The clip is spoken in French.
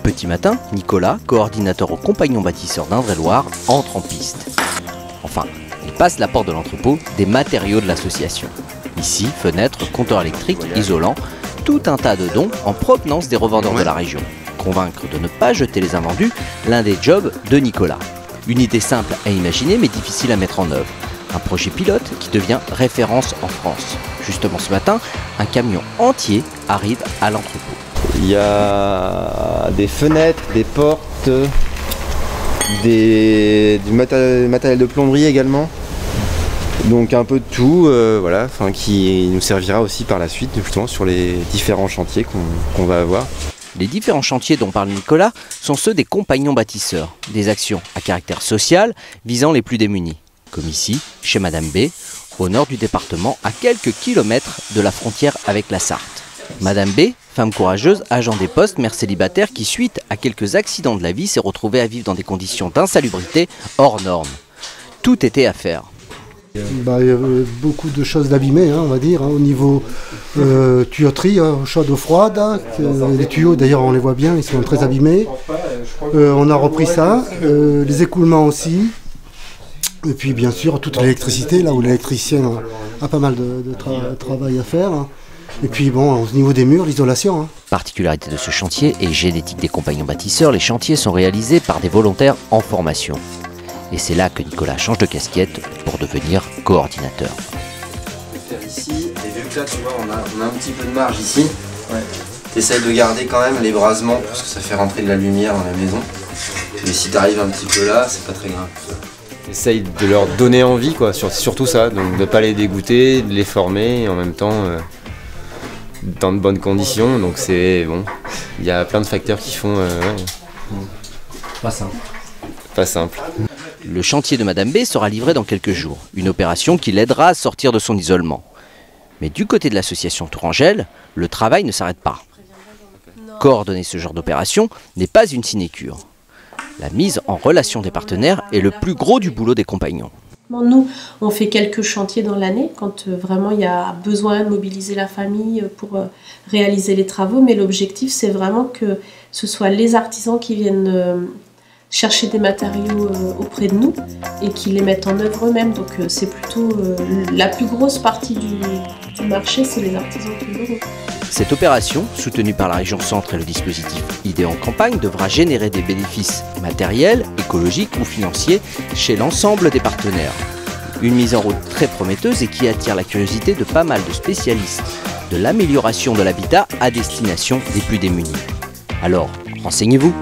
Petit matin, Nicolas, coordinateur au compagnon bâtisseur d'Indre-et-Loire, entre en piste. Enfin, il passe la porte de l'entrepôt des matériaux de l'association. Ici, fenêtres, compteurs électriques, isolants, tout un tas de dons en provenance des revendeurs de la région. Convaincre de ne pas jeter les invendus, l'un des jobs de Nicolas. Une idée simple à imaginer mais difficile à mettre en œuvre. Un projet pilote qui devient référence en France. Justement ce matin, un camion entier arrive à l'entrepôt. Il y a des fenêtres, des portes, du matériel de plomberie également. Donc un peu de tout, voilà, qui nous servira aussi par la suite justement sur les différents chantiers qu'on va avoir. Les différents chantiers dont parle Nicolas sont ceux des compagnons bâtisseurs, des actions à caractère social visant les plus démunis, comme ici, chez Madame B, au nord du département, à quelques kilomètres de la frontière avec la Sarthe. Madame B, femme courageuse, agent des postes, mère célibataire qui, suite à quelques accidents de la vie, s'est retrouvée à vivre dans des conditions d'insalubrité hors normes. Tout était à faire. Il y avait beaucoup de choses d'abîmées, on va dire, au niveau tuyauterie, chaude ou froide. Les tuyaux, d'ailleurs, on les voit bien, ils sont très abîmés. On a repris ça, les écoulements aussi. Et puis, bien sûr, toute l'électricité, là où l'électricien a pas mal de travail à faire. Et puis, bon, au niveau des murs, l'isolation. Particularité de ce chantier et génétique des compagnons bâtisseurs, les chantiers sont réalisés par des volontaires en formation. Et c'est là que Nicolas change de casquette pour devenir coordinateur. Ici, et vu que là, tu vois, on a un petit peu de marge ici. Ouais. Tu essayes de garder quand même les brasements parce que ça fait rentrer de la lumière dans la maison. Mais si tu arrives un petit peu là, c'est pas très grave. Essaye de leur donner envie, quoi, surtout ça, donc de ne pas les dégoûter, de les former et en même temps dans de bonnes conditions. Donc c'est bon, il y a plein de facteurs qui font. Pas simple. Pas simple. Le chantier de Madame B sera livré dans quelques jours, une opération qui l'aidera à sortir de son isolement. Mais du côté de l'association Tourangelle, le travail ne s'arrête pas. Coordonner ce genre d'opération n'est pas une sinécure. La mise en relation des partenaires est le plus gros du boulot des compagnons. Nous, on fait quelques chantiers dans l'année quand vraiment il y a besoin de mobiliser la famille pour réaliser les travaux, mais l'objectif c'est vraiment que ce soit les artisans qui viennent chercher des matériaux auprès de nous et qui les mettent en œuvre eux-mêmes. Donc c'est plutôt la plus grosse partie du marché, c'est les artisans qui l'auront. Cette opération, soutenue par la région Centre et le dispositif Idées en campagne, devra générer des bénéfices matériels, écologiques ou financiers chez l'ensemble des partenaires. Une mise en route très prometteuse et qui attire la curiosité de pas mal de spécialistes de l'amélioration de l'habitat à destination des plus démunis. Alors, renseignez-vous.